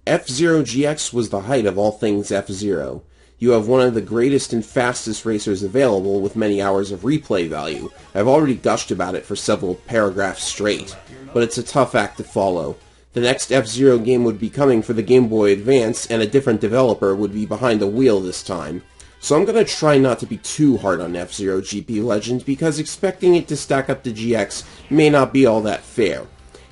F-Zero GX was the height of all things F-Zero. You have one of the greatest and fastest racers available with many hours of replay value. I've already gushed about it for several paragraphs straight, but it's a tough act to follow. The next F-Zero game would be coming for the Game Boy Advance, and a different developer would be behind the wheel this time. So I'm going to try not to be too hard on F-Zero GP Legend, because expecting it to stack up to GX may not be all that fair.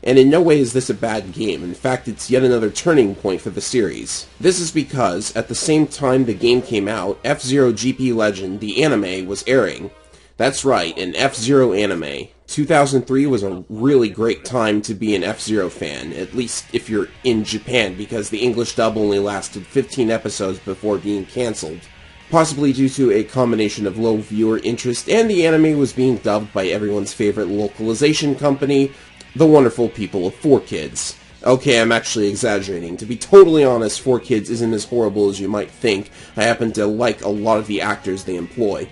And in no way is this a bad game. In fact, it's yet another turning point for the series. This is because, at the same time the game came out, F-Zero GP Legend, the anime, was airing. That's right, an F-Zero anime. 2003 was a really great time to be an F-Zero fan, at least if you're in Japan, because the English dub only lasted 15 episodes before being cancelled. Possibly due to a combination of low viewer interest, and the anime was being dubbed by everyone's favorite localization company, the wonderful people of 4Kids. Okay, I'm actually exaggerating. To be totally honest, 4Kids isn't as horrible as you might think. I happen to like a lot of the actors they employ.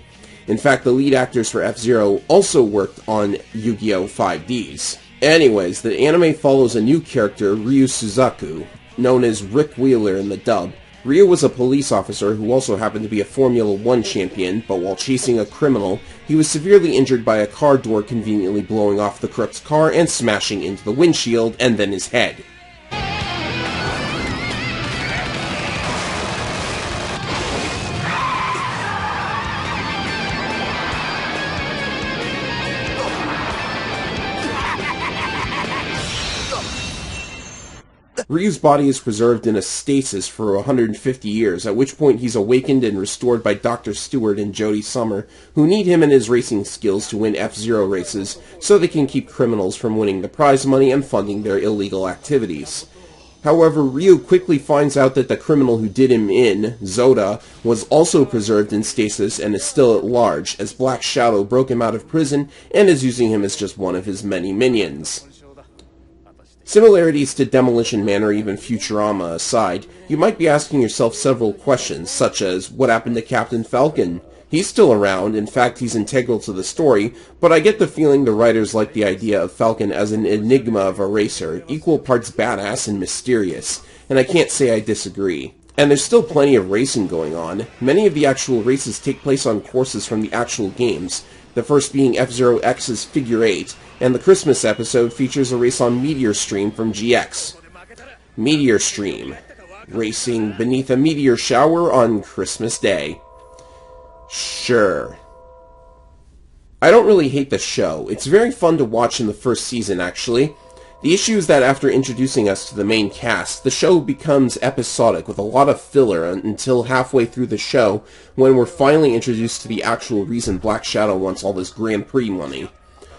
In fact, the lead actors for F-Zero also worked on Yu-Gi-Oh! 5Ds. Anyways, the anime follows a new character, Ryu Suzaku, known as Rick Wheeler in the dub. Ryu was a police officer who also happened to be a Formula 1 champion, but while chasing a criminal, he was severely injured by a car door conveniently blowing off the crook's car and smashing into the windshield, and then his head. Ryu's body is preserved in a stasis for 150 years, at which point he's awakened and restored by Dr. Stewart and Jodie Summer, who need him and his racing skills to win F-Zero races, so they can keep criminals from winning the prize money and funding their illegal activities. However, Ryu quickly finds out that the criminal who did him in, Zoda, was also preserved in stasis and is still at large, as Black Shadow broke him out of prison and is using him as just one of his many minions. Similarities to Demolition Man or even Futurama aside, you might be asking yourself several questions, such as, what happened to Captain Falcon? He's still around, in fact he's integral to the story, but I get the feeling the writers like the idea of Falcon as an enigma of a racer, equal parts badass and mysterious, and I can't say I disagree. And there's still plenty of racing going on. Many of the actual races take place on courses from the actual games, the first being F-Zero X's Figure 8, and the Christmas episode features a race on Meteor Stream from GX. Meteor Stream. Racing beneath a meteor shower on Christmas Day. Sure. I don't really hate the show. It's very fun to watch in the first season, actually. The issue is that after introducing us to the main cast, the show becomes episodic with a lot of filler until halfway through the show, when we're finally introduced to the actual reason Black Shadow wants all this Grand Prix money.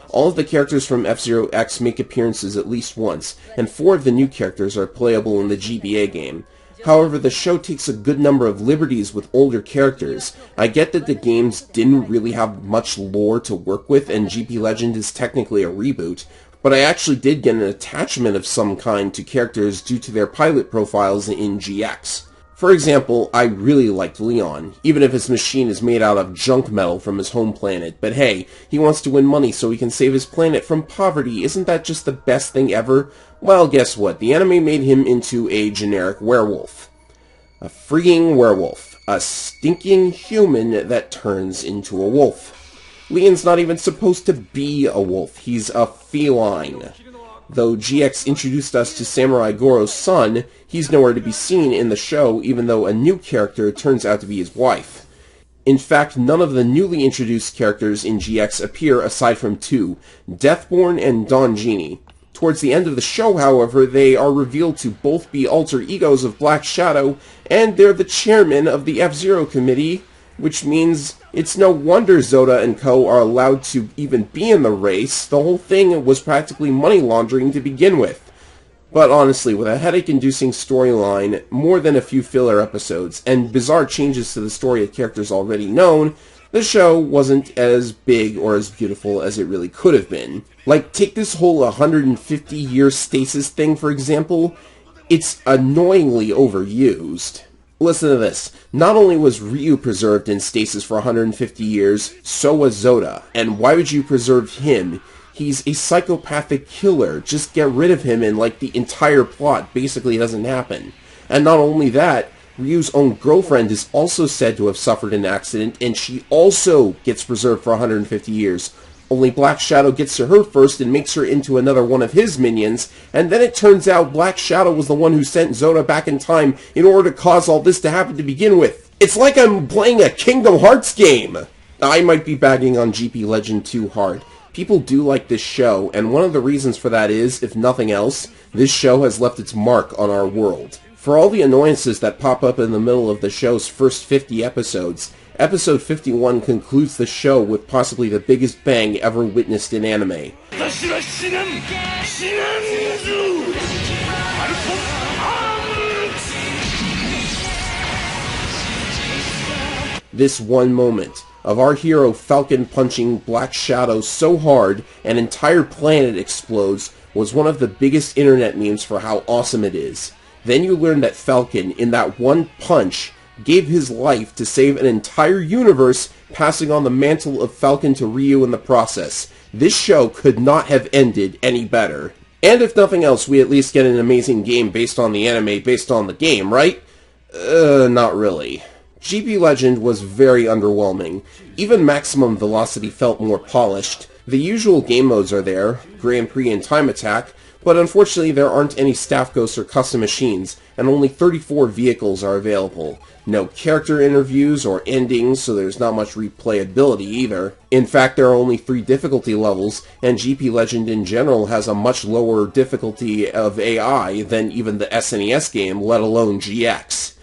All of the characters from F-Zero X make appearances at least once, and 4 of the new characters are playable in the GBA game. However, the show takes a good number of liberties with older characters. I get that the games didn't really have much lore to work with, and GP Legend is technically a reboot, but I actually did get an attachment of some kind to characters due to their pilot profiles in GX. For example, I really liked Leon, even if his machine is made out of junk metal from his home planet, but hey, he wants to win money so he can save his planet from poverty. Isn't that just the best thing ever? Well, guess what? The anime made him into a generic werewolf. A freaking werewolf. A stinking human that turns into a wolf. Leon's not even supposed to be a wolf. He's a feline. Though GX introduced us to Samurai Goro's son, he's nowhere to be seen in the show, even though a new character turns out to be his wife. In fact, none of the newly introduced characters in GX appear aside from 2, Deathborn and Don Genie. Towards the end of the show, however, they are revealed to both be alter egos of Black Shadow, and they're the chairman of the F-Zero Committee, which means it's no wonder Zoda and co. are allowed to even be in the race. The whole thing was practically money laundering to begin with. But honestly, with a headache-inducing storyline, more than a few filler episodes, and bizarre changes to the story of characters already known, the show wasn't as big or as beautiful as it really could have been. Like, take this whole 150-year stasis thing, for example. It's annoyingly overused. Listen to this. Not only was Ryu preserved in stasis for 150 years, so was Zoda. And why would you preserve him? He's a psychopathic killer. Just get rid of him and, like, the entire plot basically doesn't happen. And not only that, Ryu's own girlfriend is also said to have suffered an accident, and she also gets preserved for 150 years. Only Black Shadow gets to her first and makes her into another one of his minions, and then it turns out Black Shadow was the one who sent Zoda back in time in order to cause all this to happen to begin with. It's like I'm playing a Kingdom Hearts game! I might be bagging on GP Legend too hard. People do like this show, and one of the reasons for that is, if nothing else, this show has left its mark on our world. For all the annoyances that pop up in the middle of the show's first 50 episodes, Episode 51 concludes the show with possibly the biggest bang ever witnessed in anime. This one moment of our hero Falcon punching Black Shadow so hard an entire planet explodes was one of the biggest internet memes for how awesome it is. Then you learn that Falcon, in that one punch, gave his life to save an entire universe, passing on the mantle of Falcon to Ryu in the process. This show could not have ended any better. And if nothing else, we at least get an amazing game based on the anime, based on the game, right? Not really. GP Legend was very underwhelming. Even Maximum Velocity felt more polished. The usual game modes are there, Grand Prix and Time Attack, but unfortunately there aren't any staff ghosts or custom machines, and only 34 vehicles are available. No character interviews or endings, so there's not much replayability either. In fact, there are only 3 difficulty levels, and GP Legend in general has a much lower difficulty of AI than even the SNES game, let alone GX.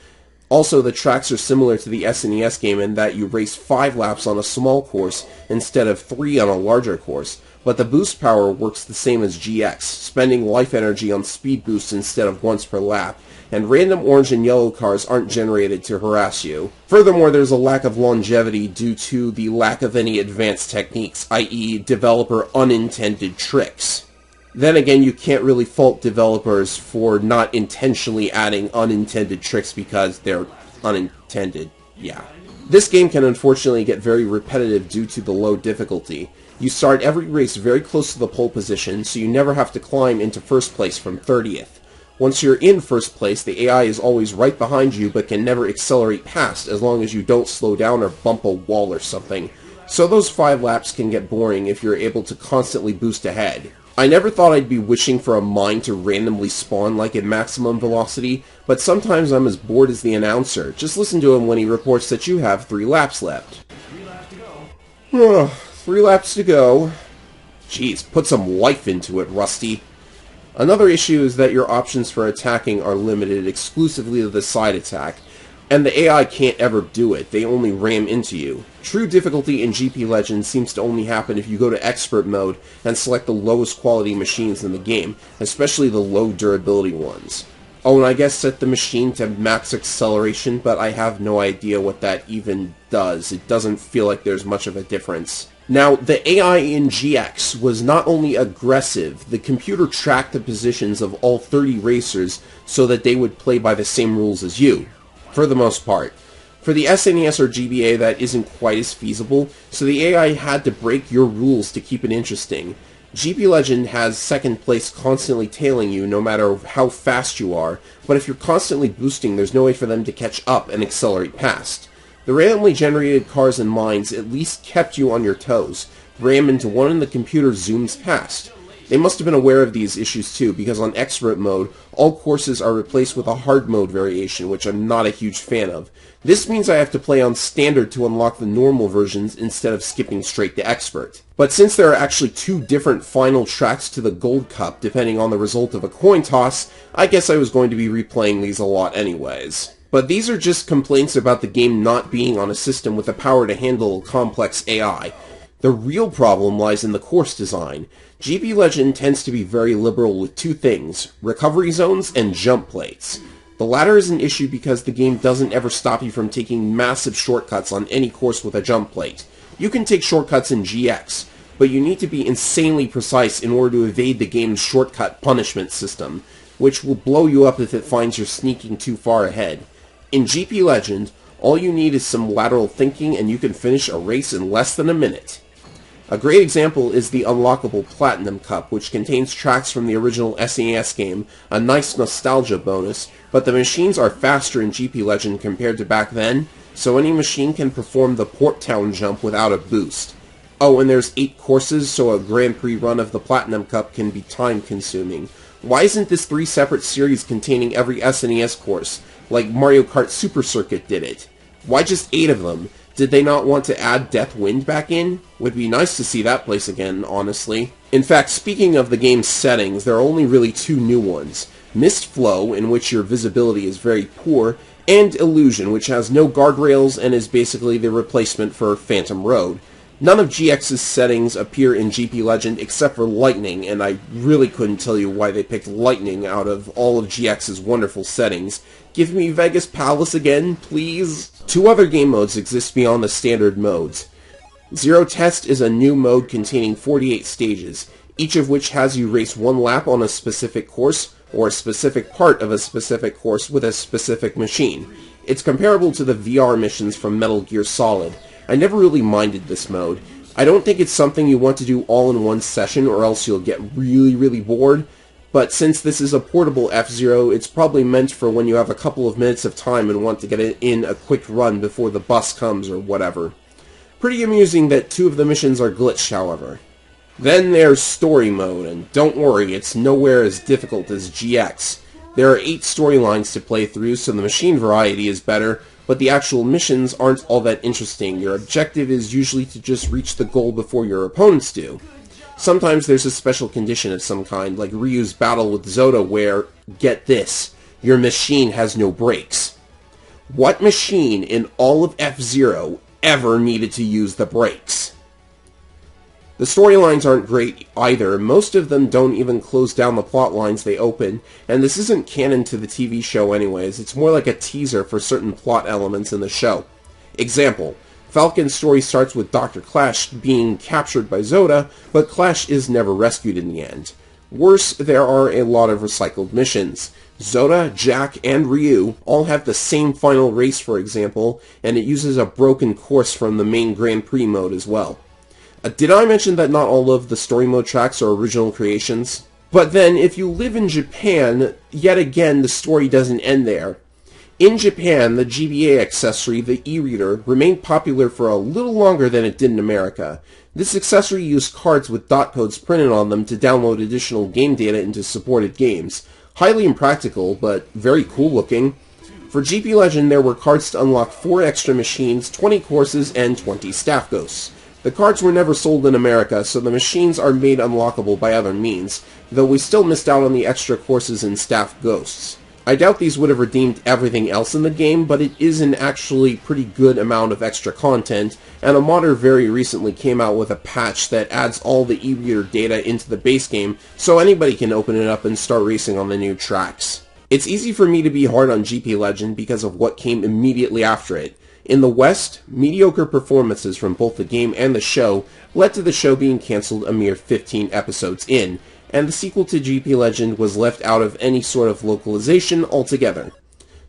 Also, the tracks are similar to the SNES game in that you race 5 laps on a small course instead of 3 on a larger course, but the boost power works the same as GX, spending life energy on speed boosts instead of once per lap, and random orange and yellow cars aren't generated to harass you. Furthermore, there's a lack of longevity due to the lack of any advanced techniques, i.e. developer unintended tricks. Then again, you can't really fault developers for not intentionally adding unintended tricks because they're unintended, yeah. This game can unfortunately get very repetitive due to the low difficulty. You start every race very close to the pole position, so you never have to climb into first place from 30th. Once you're in first place, the AI is always right behind you but can never accelerate past as long as you don't slow down or bump a wall or something. So those 5 laps can get boring if you're able to constantly boost ahead. I never thought I'd be wishing for a mine to randomly spawn like in Maximum Velocity, but sometimes I'm as bored as the announcer. Just listen to him when he reports that you have 3 laps left. 3 laps to go. 3 laps to go. Jeez, put some life into it, Rusty. Another issue is that your options for attacking are limited exclusively to the side attack, and the AI can't ever do it, they only ram into you. True difficulty in GP Legends seems to only happen if you go to expert mode and select the lowest quality machines in the game, especially the low durability ones. Oh, and I guess set the machine to max acceleration, but I have no idea what that even does. It doesn't feel like there's much of a difference. Now, the AI in GX was not only aggressive, the computer tracked the positions of all 30 racers so that they would play by the same rules as you, for the most part. For the SNES or GBA, that isn't quite as feasible, so the AI had to break your rules to keep it interesting. GP Legend has second place constantly tailing you no matter how fast you are, but if you're constantly boosting, there's no way for them to catch up and accelerate past. The randomly generated cars and mines at least kept you on your toes. Ram into one and the computer zooms past. They must have been aware of these issues too, because on expert mode, all courses are replaced with a hard mode variation, which I'm not a huge fan of. This means I have to play on standard to unlock the normal versions instead of skipping straight to expert. But since there are actually 2 different final tracks to the Gold Cup depending on the result of a coin toss, I guess I was going to be replaying these a lot anyways. But these are just complaints about the game not being on a system with the power to handle a complex AI. The real problem lies in the course design. GP Legend tends to be very liberal with 2 things, recovery zones and jump plates. The latter is an issue because the game doesn't ever stop you from taking massive shortcuts on any course with a jump plate. You can take shortcuts in GX, but you need to be insanely precise in order to evade the game's shortcut punishment system, which will blow you up if it finds you're sneaking too far ahead. In GP Legend, all you need is some lateral thinking and you can finish a race in less than a minute. A great example is the unlockable Platinum Cup, which contains tracks from the original SNES game, a nice nostalgia bonus, but the machines are faster in GP Legend compared to back then, so any machine can perform the Port Town jump without a boost. Oh, and there's 8 courses, so a Grand Prix run of the Platinum Cup can be time-consuming. Why isn't this 3 separate series containing every SNES course, like Mario Kart Super Circuit did it? Why just 8 of them? Did they not want to add Death Wind back in? Would be nice to see that place again, honestly. In fact, speaking of the game's settings, there are only really 2 new ones. Mist Flow, in which your visibility is very poor, and Illusion, which has no guardrails and is basically the replacement for Phantom Road. None of GX's settings appear in GP Legend except for Lightning, and I really couldn't tell you why they picked Lightning out of all of GX's wonderful settings. Give me Vegas Palace again, please? 2 other game modes exist beyond the standard modes. Zero Test is a new mode containing 48 stages, each of which has you race 1 lap on a specific course, or a specific part of a specific course with a specific machine. It's comparable to the VR missions from Metal Gear Solid. I never really minded this mode. I don't think it's something you want to do all in one session or else you'll get really bored, but since this is a portable F-Zero, it's probably meant for when you have a couple of minutes of time and want to get in a quick run before the bus comes or whatever. Pretty amusing that 2 of the missions are glitched, however. Then there's Story Mode, and don't worry, it's nowhere as difficult as GX. There are 8 storylines to play through, so the machine variety is better, but the actual missions aren't all that interesting. Your objective is usually to just reach the goal before your opponents do. Sometimes there's a special condition of some kind, like Ryu's battle with Zoda where, get this, your machine has no brakes. What machine in all of F-Zero ever needed to use the brakes? The storylines aren't great either. Most of them don't even close down the plot lines they open, and this isn't canon to the TV show anyways. It's more like a teaser for certain plot elements in the show. Example, Falcon's story starts with Dr. Clash being captured by Zoda, but Clash is never rescued in the end. Worse, there are a lot of recycled missions. Zoda, Jack, and Ryu all have the same final race, for example, and it uses a broken course from the main Grand Prix mode as well. Did I mention that not all of the story mode tracks are original creations? But then, if you live in Japan, yet again the story doesn't end there. In Japan, the GBA accessory, the e-reader, remained popular for a little longer than it did in America. This accessory used cards with dot codes printed on them to download additional game data into supported games. Highly impractical, but very cool looking. For GP Legend, there were cards to unlock 4 extra machines, 20 courses, and 20 staff ghosts. The cards were never sold in America, so the machines are made unlockable by other means, though we still missed out on the extra courses and staff ghosts. I doubt these would have redeemed everything else in the game, but it is an actually pretty good amount of extra content, and a modder very recently came out with a patch that adds all the e-reader data into the base game, so anybody can open it up and start racing on the new tracks. It's easy for me to be hard on GP Legend because of what came immediately after it. In the West, mediocre performances from both the game and the show led to the show being cancelled a mere 15 episodes in, and the sequel to GP Legend was left out of any sort of localization altogether.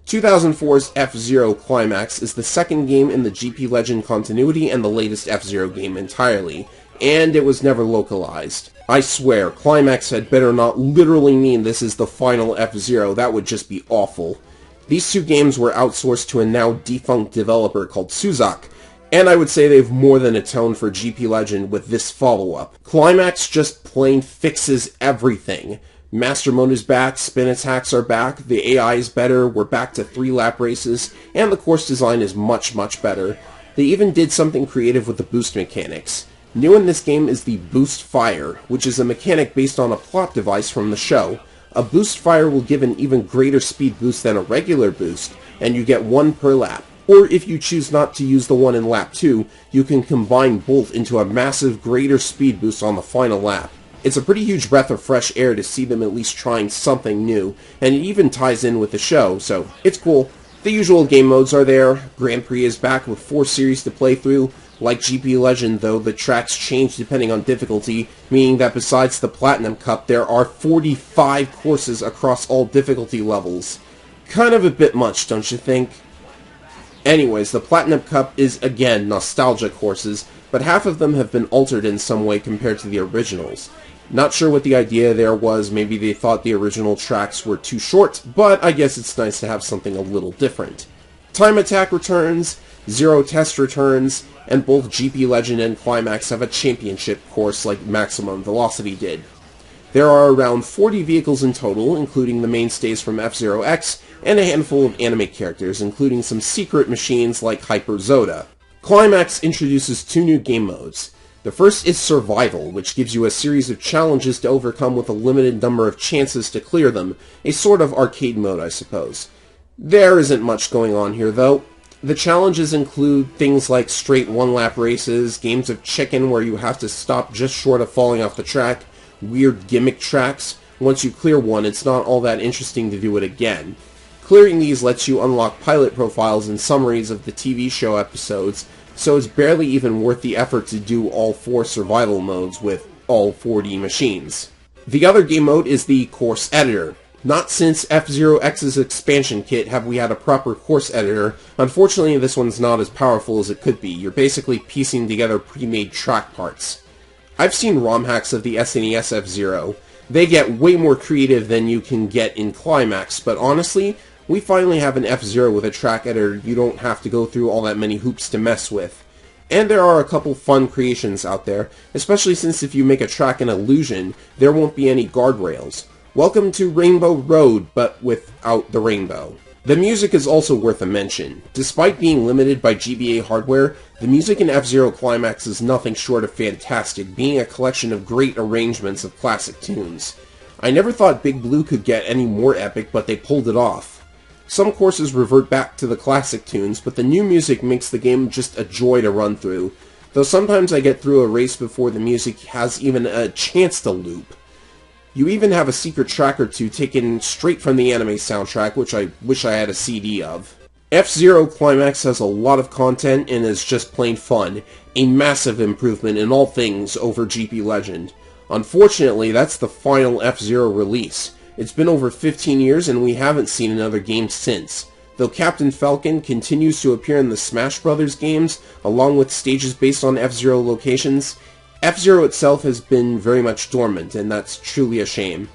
2004's F-Zero Climax is the second game in the GP Legend continuity and the latest F-Zero game entirely, and it was never localized. I swear, Climax had better not literally mean this is the final F-Zero, that would just be awful. These 2 games were outsourced to a now defunct developer called Suzak, and I would say they've more than atoned for GP Legend with this follow-up. Climax just plain fixes everything. Master Mode is back, spin attacks are back, the AI is better, we're back to 3-lap races, and the course design is much better. They even did something creative with the boost mechanics. New in this game is the Boost Fire, which is a mechanic based on a plot device from the show. A Boost Fire will give an even greater speed boost than a regular boost, and you get 1 per lap. Or if you choose not to use the one in lap 2, you can combine both into a massive greater speed boost on the final lap. It's a pretty huge breath of fresh air to see them at least trying something new, and it even ties in with the show, so it's cool. The usual game modes are there. Grand Prix is back with 4 series to play through. Like GP Legend, though, the tracks change depending on difficulty, meaning that besides the Platinum Cup, there are 45 courses across all difficulty levels. Kind of a bit much, don't you think? Anyways, the Platinum Cup is again nostalgia courses, but half of them have been altered in some way compared to the originals. Not sure what the idea there was, maybe they thought the original tracks were too short, but I guess it's nice to have something a little different. Time Attack returns, Zero Test returns, and both GP Legend and Climax have a championship course like Maximum Velocity did. There are around 40 vehicles in total, including the mainstays from F-Zero X, and a handful of anime characters, including some secret machines like Hyper Zoda. Climax introduces 2 new game modes. The first is Survival, which gives you a series of challenges to overcome with a limited number of chances to clear them, a sort of arcade mode, I suppose. There isn't much going on here, though. The challenges include things like straight one-lap races, games of chicken where you have to stop just short of falling off the track, weird gimmick tracks. Once you clear one, it's not all that interesting to do it again. Clearing these lets you unlock pilot profiles and summaries of the TV show episodes, so it's barely even worth the effort to do all 4 survival modes with all 40 machines. The other game mode is the Course Editor. Not since F-Zero X's expansion kit have we had a proper course editor. Unfortunately, this one's not as powerful as it could be. You're basically piecing together pre-made track parts. I've seen ROM hacks of the SNES F-Zero. They get way more creative than you can get in Climax, but honestly, we finally have an F-Zero with a track editor you don't have to go through all that many hoops to mess with. And there are a couple fun creations out there, especially since if you make a track an illusion, there won't be any guardrails. Welcome to Rainbow Road, but without the rainbow. The music is also worth a mention. Despite being limited by GBA hardware, the music in F-Zero Climax is nothing short of fantastic, being a collection of great arrangements of classic tunes. I never thought Big Blue could get any more epic, but they pulled it off. Some courses revert back to the classic tunes, but the new music makes the game just a joy to run through, though sometimes I get through a race before the music has even a chance to loop. You even have a secret track or two taken straight from the anime soundtrack, which I wish I had a CD of. F-Zero Climax has a lot of content and is just plain fun, a massive improvement in all things over GP Legend. Unfortunately, that's the final F-Zero release. It's been over 15 years and we haven't seen another game since. Though Captain Falcon continues to appear in the Smash Bros. Games, along with stages based on F-Zero locations, F-Zero itself has been very much dormant, and that's truly a shame.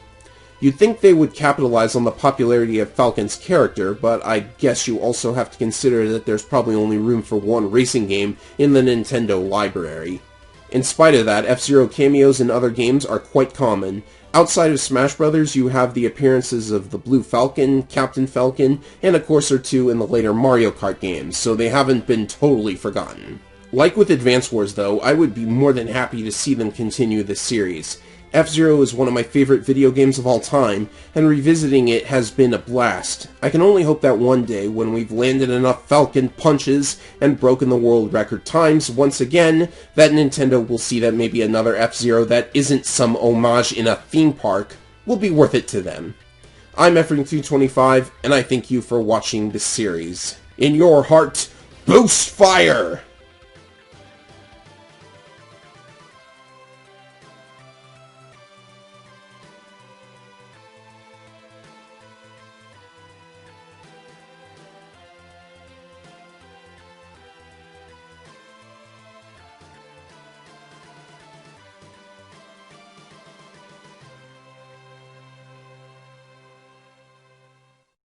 You'd think they would capitalize on the popularity of Falcon's character, but I guess you also have to consider that there's probably only room for one racing game in the Nintendo library. In spite of that, F-Zero cameos in other games are quite common. Outside of Smash Bros., you have the appearances of the Blue Falcon, Captain Falcon, and a course or two in the later Mario Kart games, so they haven't been totally forgotten. Like with Advance Wars, though, I would be more than happy to see them continue this series. F-Zero is one of my favorite video games of all time, and revisiting it has been a blast. I can only hope that one day, when we've landed enough Falcon punches and broken the world record times once again, that Nintendo will see that maybe another F-Zero that isn't some homage in a theme park will be worth it to them. I'm Efring325, and I thank you for watching this series. In your heart, boost fire!